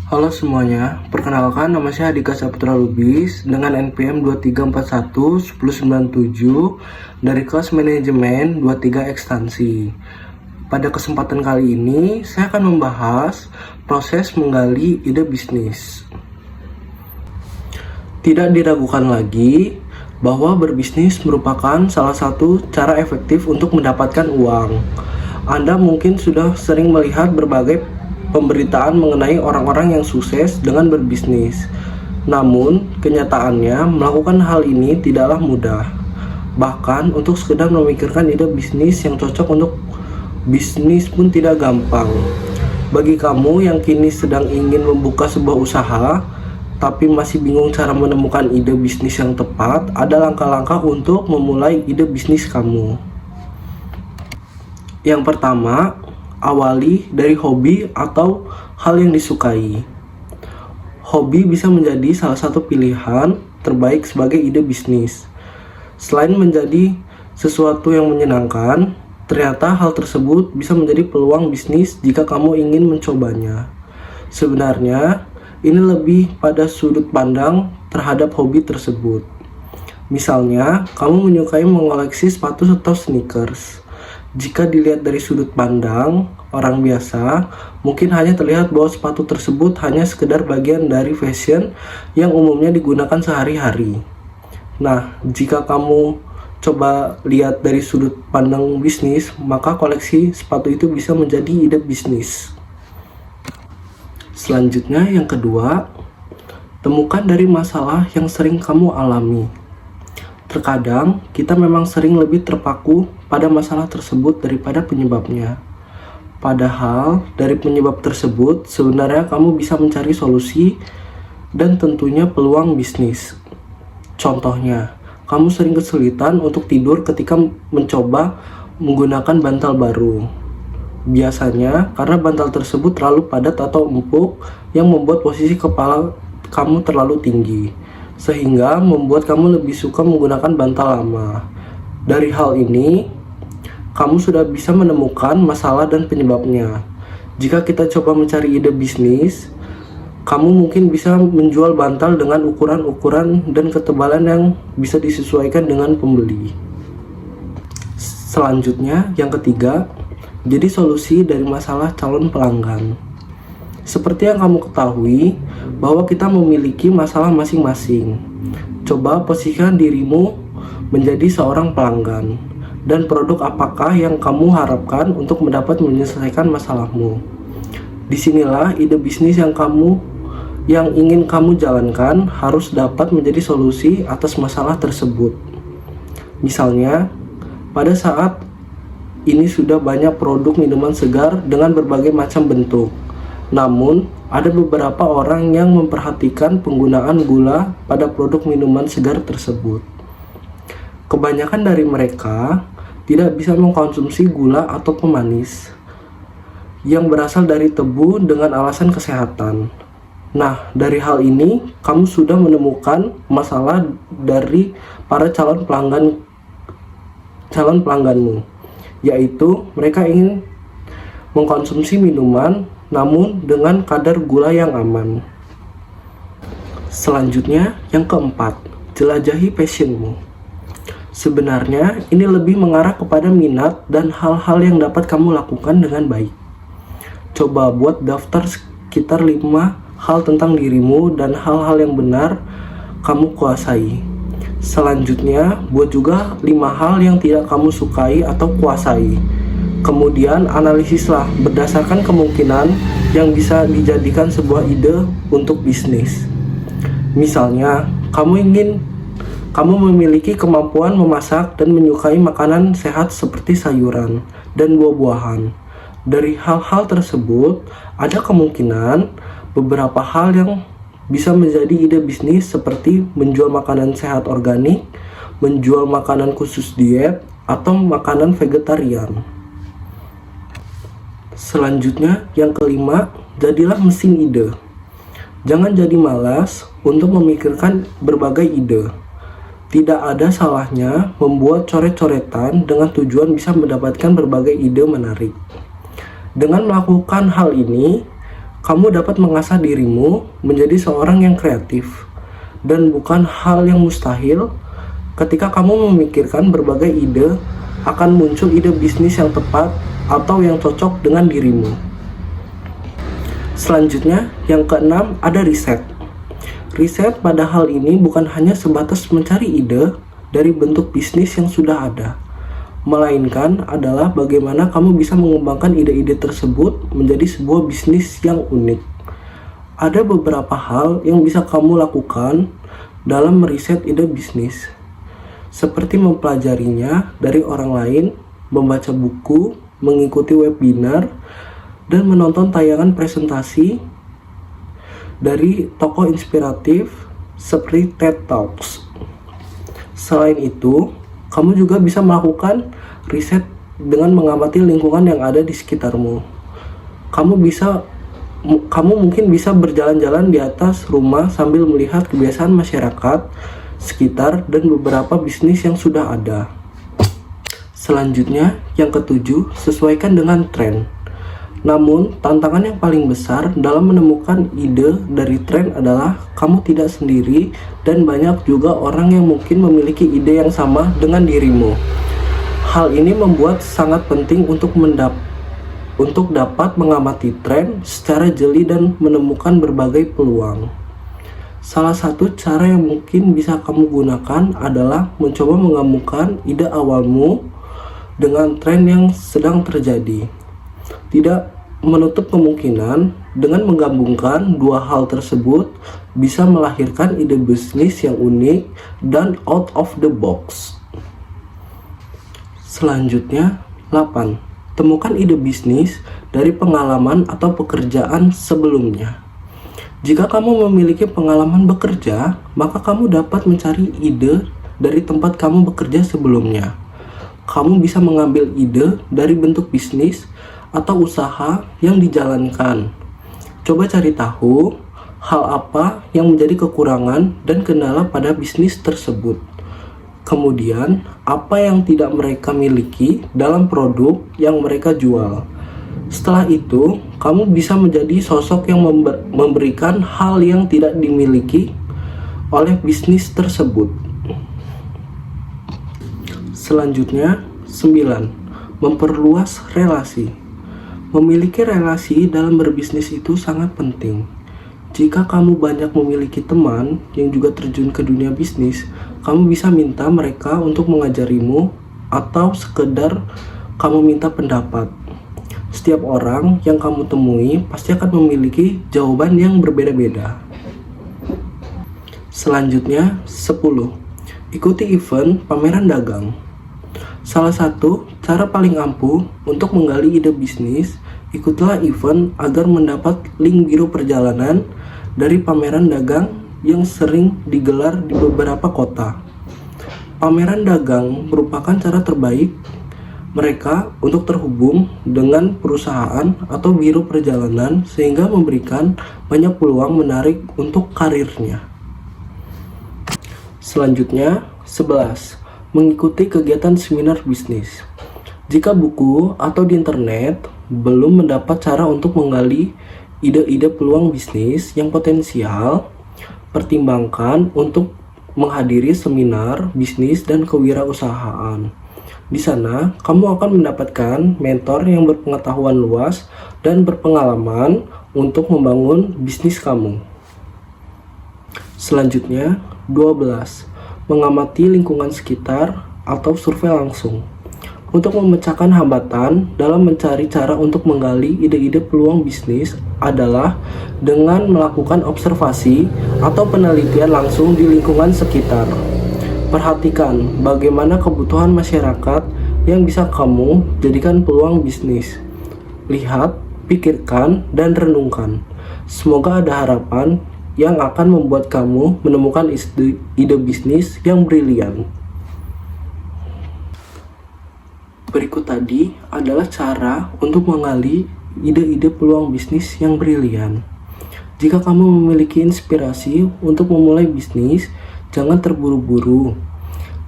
Halo semuanya, perkenalkan nama saya Adika Saputra Lubis dengan NPM 2341-1097 dari kelas manajemen 23 ekstansi. Pada kesempatan kali ini, saya akan membahas proses menggali ide bisnis. Tidak diragukan lagi bahwa berbisnis merupakan salah satu cara efektif untuk mendapatkan uang. Anda mungkin sudah sering melihat berbagai pemberitaan mengenai orang-orang yang sukses dengan berbisnis. Namun, kenyataannya melakukan hal ini tidaklah mudah. Bahkan untuk sekedar memikirkan ide bisnis yang cocok untuk bisnis pun tidak gampang. Bagi kamu yang kini sedang ingin membuka sebuah usaha, tapi masih bingung cara menemukan ide bisnis yang tepat, ada langkah-langkah untuk memulai ide bisnis kamu. Yang pertama, awali dari hobi atau hal yang disukai. Hobi bisa menjadi salah satu pilihan terbaik sebagai ide bisnis. Selain menjadi sesuatu yang menyenangkan, ternyata hal tersebut bisa menjadi peluang bisnis jika kamu ingin mencobanya. Sebenarnya, ini lebih pada sudut pandang terhadap hobi tersebut. Misalnya, kamu menyukai mengoleksi sepatu atau sneakers. Jika dilihat dari sudut pandang orang biasa, mungkin hanya terlihat bahwa sepatu tersebut hanya sekedar bagian dari fashion yang umumnya digunakan sehari-hari. Nah, jika kamu coba lihat dari sudut pandang bisnis, maka koleksi sepatu itu bisa menjadi ide bisnis. Selanjutnya, yang kedua, temukan dari masalah yang sering kamu alami. Terkadang, kita memang sering lebih terpaku pada masalah tersebut daripada penyebabnya. Padahal, dari penyebab tersebut, sebenarnya kamu bisa mencari solusi dan tentunya peluang bisnis. Contohnya, kamu sering kesulitan untuk tidur ketika mencoba menggunakan bantal baru. Biasanya, karena bantal tersebut terlalu padat atau empuk yang membuat posisi kepala kamu terlalu tinggi, sehingga membuat kamu lebih suka menggunakan bantal lama. Dari hal ini, kamu sudah bisa menemukan masalah dan penyebabnya. Jika kita coba mencari ide bisnis, kamu mungkin bisa menjual bantal dengan ukuran-ukuran dan ketebalan yang bisa disesuaikan dengan pembeli. Selanjutnya, yang ketiga, jadi solusi dari masalah calon pelanggan. Seperti yang kamu ketahui, bahwa kita memiliki masalah masing-masing. Coba posisikan dirimu menjadi seorang pelanggan, dan produk apakah yang kamu harapkan untuk mendapat menyelesaikan masalahmu. Disinilah ide bisnis yang ingin kamu jalankan harus dapat menjadi solusi atas masalah tersebut. Misalnya, pada saat ini sudah banyak produk minuman segar dengan berbagai macam bentuk. Namun, ada beberapa orang yang memperhatikan penggunaan gula pada produk minuman segar tersebut. Kebanyakan dari mereka tidak bisa mengkonsumsi gula atau pemanis yang berasal dari tebu dengan alasan kesehatan. Nah, dari hal ini, kamu sudah menemukan masalah dari para calon pelangganmu, yaitu mereka ingin mengkonsumsi minuman namun dengan kadar gula yang aman. Selanjutnya, yang keempat, jelajahi passionmu. Sebenarnya, ini lebih mengarah kepada minat dan hal-hal yang dapat kamu lakukan dengan baik. Coba buat daftar sekitar 5 hal tentang dirimu dan hal-hal yang benar kamu kuasai. Selanjutnya, buat juga 5 hal yang tidak kamu sukai atau kuasai. Kemudian analisislah berdasarkan kemungkinan yang bisa dijadikan sebuah ide untuk bisnis. Misalnya, kamu memiliki kemampuan memasak dan menyukai makanan sehat seperti sayuran dan buah-buahan. Dari hal-hal tersebut, ada kemungkinan beberapa hal yang bisa menjadi ide bisnis seperti menjual makanan sehat organik, menjual makanan khusus diet, atau makanan vegetarian. Selanjutnya, yang kelima, jadilah mesin ide. Jangan jadi malas untuk memikirkan berbagai ide. Tidak ada salahnya membuat coret-coretan dengan tujuan bisa mendapatkan berbagai ide menarik. Dengan melakukan hal ini, Kamu dapat mengasah dirimu menjadi seorang yang kreatif, dan bukan hal yang mustahil ketika kamu memikirkan berbagai ide akan muncul ide bisnis yang tepat atau yang cocok dengan dirimu. Selanjutnya, yang keenam ada riset. Riset pada hal ini bukan hanya sebatas mencari ide dari bentuk bisnis yang sudah ada, melainkan adalah bagaimana kamu bisa mengembangkan ide-ide tersebut menjadi sebuah bisnis yang unik. Ada beberapa hal yang bisa kamu lakukan dalam meriset ide bisnis, seperti mempelajarinya dari orang lain, membaca buku, mengikuti webinar, dan menonton tayangan presentasi dari tokoh inspiratif seperti TED Talks. Selain itu, kamu juga bisa melakukan riset dengan mengamati lingkungan yang ada di sekitarmu. Kamu mungkin bisa berjalan-jalan di atas rumah sambil melihat kebiasaan masyarakat sekitar dan beberapa bisnis yang sudah ada. Selanjutnya, yang ketujuh, sesuaikan dengan tren. Namun, tantangan yang paling besar dalam menemukan ide dari tren adalah kamu tidak sendiri dan banyak juga orang yang mungkin memiliki ide yang sama dengan dirimu. Hal ini membuat sangat penting untuk dapat mengamati tren secara jeli dan menemukan berbagai peluang. Salah satu cara yang mungkin bisa kamu gunakan adalah mencoba menggabungkan ide awalmu dengan tren yang sedang terjadi. Tidak menutup kemungkinan dengan menggabungkan dua hal tersebut bisa melahirkan ide bisnis yang unik dan out of the box. Selanjutnya, 8. Temukan ide bisnis dari pengalaman atau pekerjaan sebelumnya. Jika kamu memiliki pengalaman bekerja, maka kamu dapat mencari ide dari tempat kamu bekerja sebelumnya. Kamu bisa mengambil ide dari bentuk bisnis atau usaha yang dijalankan. Coba cari tahu hal apa yang menjadi kekurangan dan kendala pada bisnis tersebut. Kemudian, apa yang tidak mereka miliki dalam produk yang mereka jual. Setelah itu, kamu bisa menjadi sosok yang memberikan hal yang tidak dimiliki oleh bisnis tersebut. Selanjutnya, 9. Memperluas relasi. Memiliki relasi dalam berbisnis itu sangat penting. Jika kamu banyak memiliki teman yang juga terjun ke dunia bisnis, kamu bisa minta mereka untuk mengajarimu atau sekedar kamu minta pendapat. Setiap orang yang kamu temui pasti akan memiliki jawaban yang berbeda-beda. Selanjutnya, 10. Ikuti event pameran dagang. Salah satu cara paling ampuh untuk menggali ide bisnis, ikutlah event agar mendapat link biru perjalanan dari pameran dagang yang sering digelar di beberapa kota. Pameran dagang merupakan cara terbaik mereka untuk terhubung dengan perusahaan atau biro perjalanan sehingga memberikan banyak peluang menarik untuk karirnya. Selanjutnya, 11. Mengikuti kegiatan seminar bisnis. Jika buku atau di internet belum mendapat cara untuk menggali ide-ide peluang bisnis yang potensial, pertimbangkan untuk menghadiri seminar bisnis dan kewirausahaan. Di sana, kamu akan mendapatkan mentor yang berpengetahuan luas dan berpengalaman untuk membangun bisnis kamu. Selanjutnya, 12. Mengamati lingkungan sekitar atau survei langsung. Untuk memecahkan hambatan dalam mencari cara untuk menggali ide-ide peluang bisnis adalah dengan melakukan observasi atau penelitian langsung di lingkungan sekitar. Perhatikan bagaimana kebutuhan masyarakat yang bisa kamu jadikan peluang bisnis. Lihat, pikirkan, dan renungkan. Semoga ada harapan yang akan membuat kamu menemukan ide bisnis yang brilian. Berikut tadi adalah cara untuk menggali ide-ide peluang bisnis yang brilian. Jika kamu memiliki inspirasi untuk memulai bisnis, jangan terburu-buru.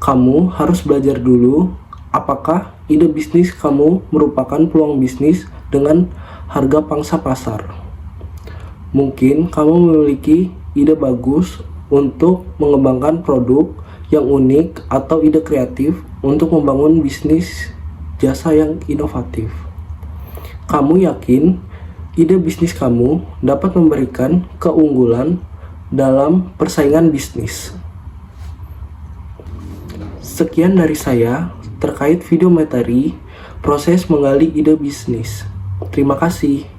Kamu harus belajar dulu apakah ide bisnis kamu merupakan peluang bisnis dengan harga pangsa pasar. Mungkin kamu memiliki ide bagus untuk mengembangkan produk yang unik atau ide kreatif untuk membangun bisnis jasa yang inovatif. Kamu yakin ide bisnis kamu dapat memberikan keunggulan dalam persaingan bisnis. Sekian dari saya terkait video materi proses menggali ide bisnis. Terima kasih.